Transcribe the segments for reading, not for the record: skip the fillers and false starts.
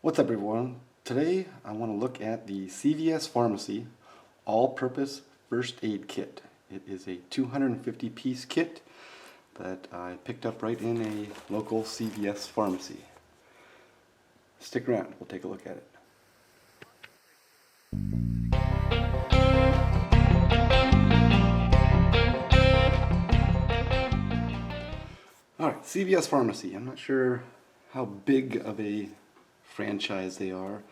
What's up everyone? Today I want to look at the CVS Pharmacy All-Purpose First Aid Kit. It is a 250 piece kit that I picked up right in a local CVS pharmacy. Stick around, we'll take a look at it. Alright, CVS Pharmacy. I'm not sure how big of a franchise they are.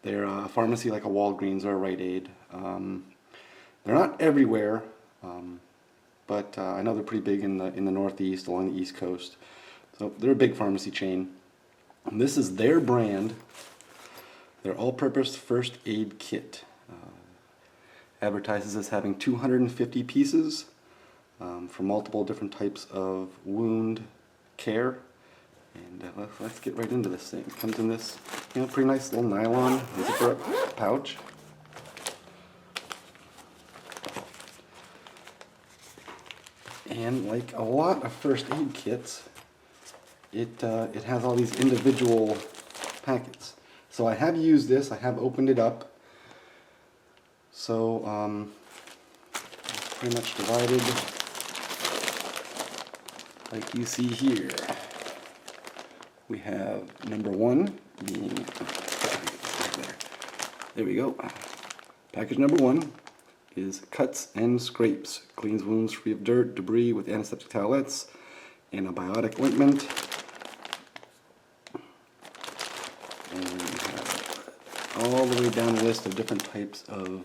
They're a pharmacy like a Walgreens or a Rite Aid. They're not everywhere, but I know they're pretty big in the Northeast, along the East Coast. So they're a big pharmacy chain. And this is their brand, their all-purpose first aid kit. Advertises as having 250 pieces for multiple different types of wound care. And let's get right into this thing. It comes in this, pretty nice little nylon zipper pouch. And like a lot of first aid kits, it has all these individual packets. So I have used this. I have opened it up. So it's pretty much divided like you see here. We have number one being, there we go. Package number one is cuts and scrapes. Cleans wounds free of dirt, debris with antiseptic towelettes, antibiotic ointment. And we have all the way down the list of different types of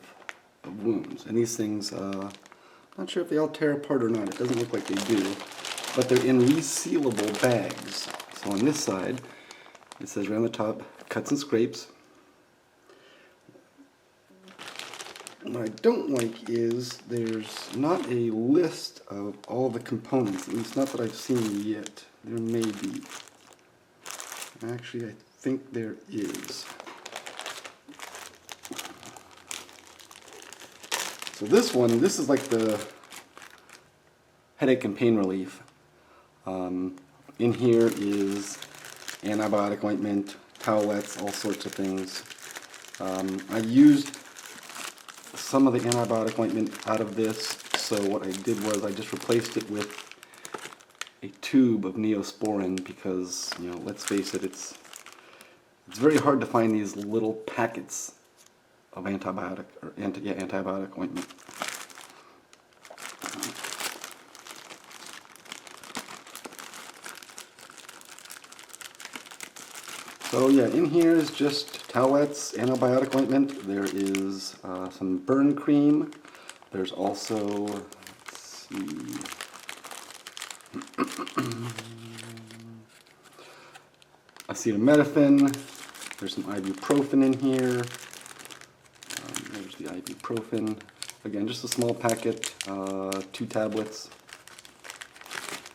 wounds. And these things, not sure if they all tear apart or not. It doesn't look like they do. But they're in resealable bags. So on this side, it says right on the top, cuts and scrapes. What I don't like is there's not a list of all the components, at least not that I've seen yet. There may be. Actually, I think there is. So this one, this is like the headache and pain relief. In here is antibiotic ointment, towelettes, all sorts of things. I used some of the antibiotic ointment out of this, so what I did was I just replaced it with a tube of Neosporin because, let's face it, it's very hard to find these little packets of antibiotic ointment. So yeah, in here is just towelettes, antibiotic ointment. There is some burn cream. There's also, let's see, acetaminophen. There's some ibuprofen in here. There's the ibuprofen. Again, just a small packet, 2 tablets.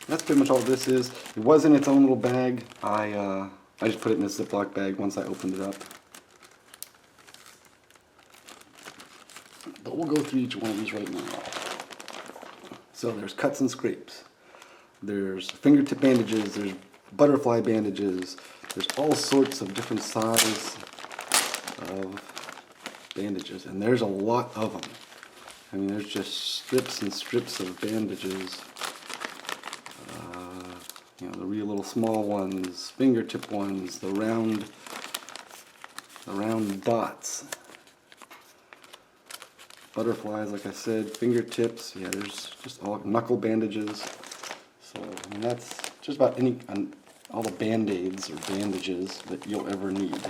That's pretty much all this is. It was in its own little bag. I just put it in this Ziploc bag once I opened it up. But we'll go through each one of these right now. So there's cuts and scrapes. There's fingertip bandages. There's butterfly bandages. There's all sorts of different sizes of bandages. And there's a lot of them. I mean, there's just strips and strips of bandages. The real little small ones, fingertip ones, the round dots. Butterflies, like I said, fingertips. Yeah, there's just all knuckle bandages. So, that's just about all the band-aids or bandages that you'll ever need.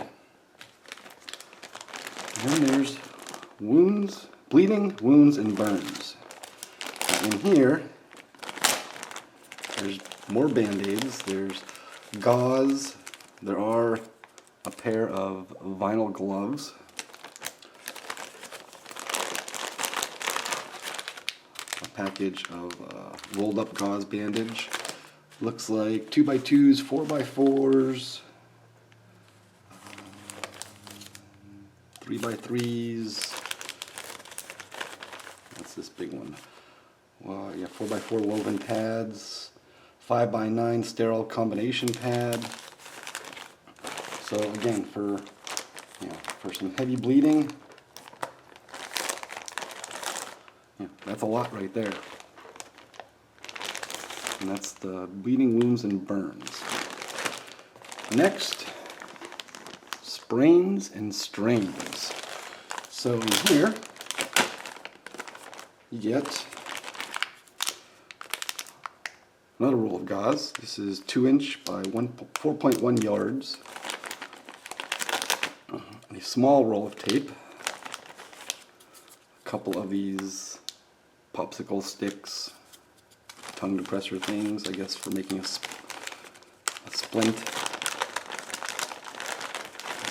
And then there's wounds, bleeding, wounds, and burns. In here, there's more band-aids, there's gauze, there are a pair of vinyl gloves, a package of rolled up gauze bandage, looks like 2x2s, 4x4s, 3x3s, what's this big one? Well, yeah, 4x4 woven pads, 5x9 sterile combination pad, So again, for some heavy bleeding, that's a lot right there. And that's the bleeding wounds and burns. Next, sprains and strains. So in here, you get another roll of gauze. This is 2" by 4.1 yards. A small roll of tape. A couple of these popsicle sticks, tongue depressor things, I guess, for making a splint.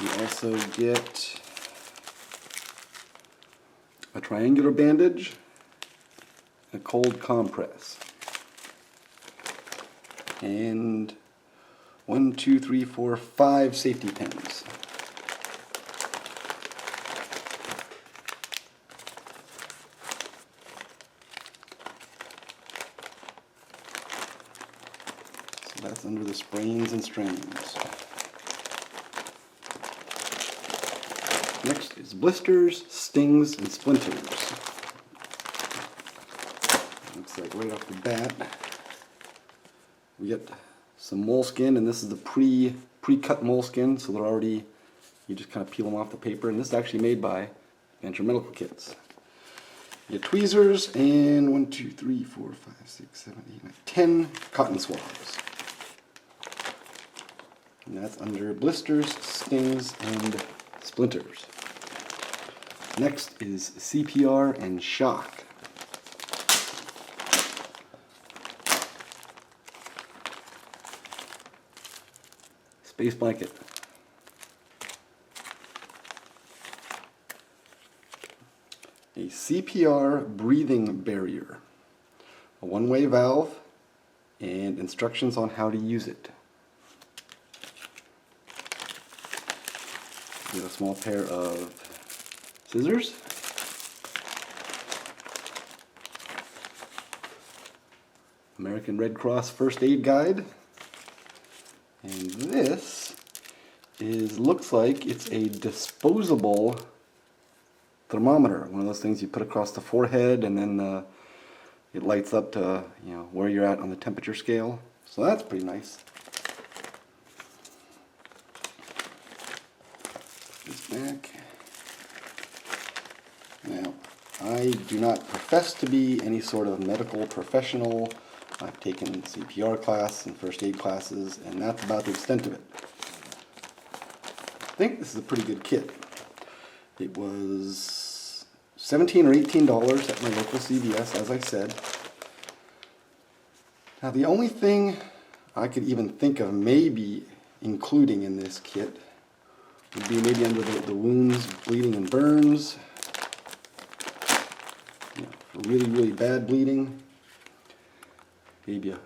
You also get a triangular bandage, a cold compress, and 5 safety pins. So that's under the sprains and strains. Next is blisters, stings, and splinters. Looks like right off the bat, we get some moleskin, and this is the pre-cut moleskin, so they're already, you just kind of peel them off the paper, and this is actually made by Venture Medical Kits. You get tweezers, and 10 cotton swabs. And that's under blisters, stings, and splinters. Next is CPR and shock. Space blanket. A CPR breathing barrier. A one-way valve and instructions on how to use it. You have a small pair of scissors. American Red Cross First Aid Guide. And this looks like it's a disposable thermometer. One of those things you put across the forehead, and then it lights up to where you're at on the temperature scale. So that's pretty nice. This back. Now, I do not profess to be any sort of medical professional. I've taken CPR class and first aid classes, and that's about the extent of it. I think this is a pretty good kit. It was $17 or $18 at my local CVS, as I said. Now, the only thing I could even think of maybe including in this kit would be maybe under the wounds, bleeding, and burns. For really, really bad bleeding. Maybe a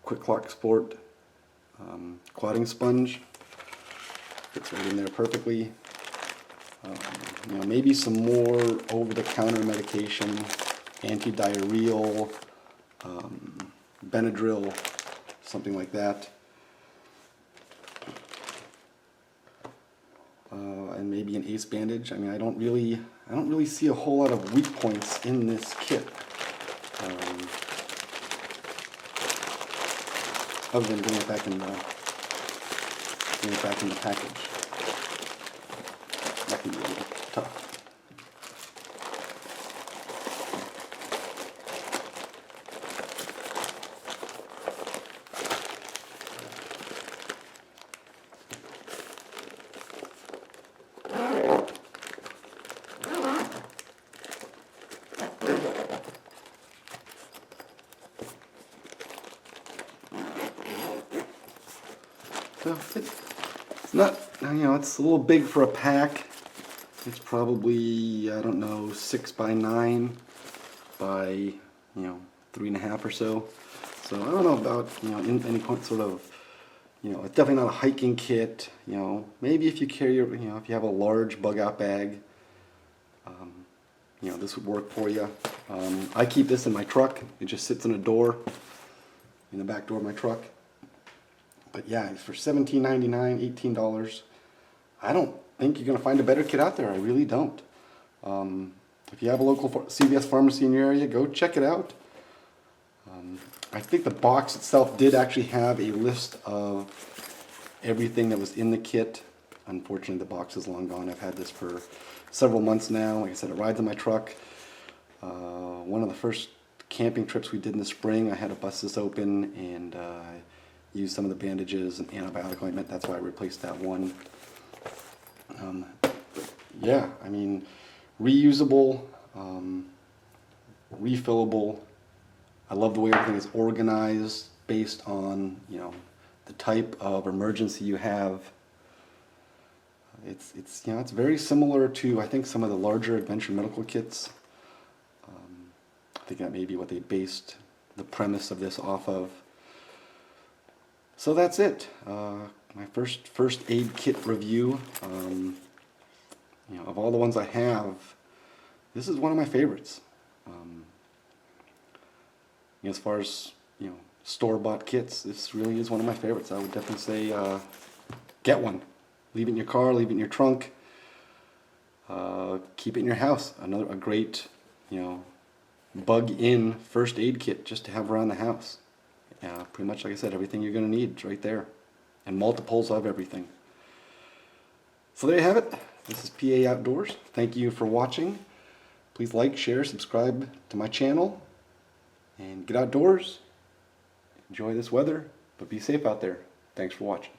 Quick Clock Sport clotting sponge. Fits right in there perfectly. Maybe some more over-the-counter medication, anti-diarrheal, Benadryl, something like that. And maybe an ACE bandage. I mean, I don't really see a whole lot of weak points in this kit. Other than getting it back in the package. That can be a little tough. So it's not, it's a little big for a pack. It's probably, I don't know, 6 by 9 by, 3.5 or so. So I don't know about, in any point sort of, it's definitely not a hiking kit. Maybe if you carry, if you have a large bug out bag, this would work for you. I keep this in my truck. It just sits in a door, in the back door of my truck. But yeah, for $17.99, $18, I don't think you're going to find a better kit out there. I really don't. If you have a local CVS pharmacy in your area, go check it out. I think the box itself did actually have a list of everything that was in the kit. Unfortunately, the box is long gone. I've had this for several months now. Like I said, it rides in my truck. One of the first camping trips we did in the spring, I had to bust this open and use some of the bandages and antibiotic ointment. That's why I replaced that one. But yeah, I mean, reusable, refillable. I love the way everything is organized based on, you know, the type of emergency you have. It's you know, it's very similar to, I think, some of the larger adventure medical kits. I think that may be what they based the premise of this off of. So that's it. My first aid kit review. You know, of all the ones I have, this is one of my favorites. As far as, you know, store-bought kits, this really is one of my favorites. I would definitely say get one. Leave it in your car, leave it in your trunk. Keep it in your house. A great, you know, bug-in first aid kit just to have around the house. Pretty much, like I said, everything you're going to need is right there. And multiples of everything. So there you have it. This is PA Outdoors. Thank you for watching. Please like, share, subscribe to my channel. And get outdoors. Enjoy this weather, but be safe out there. Thanks for watching.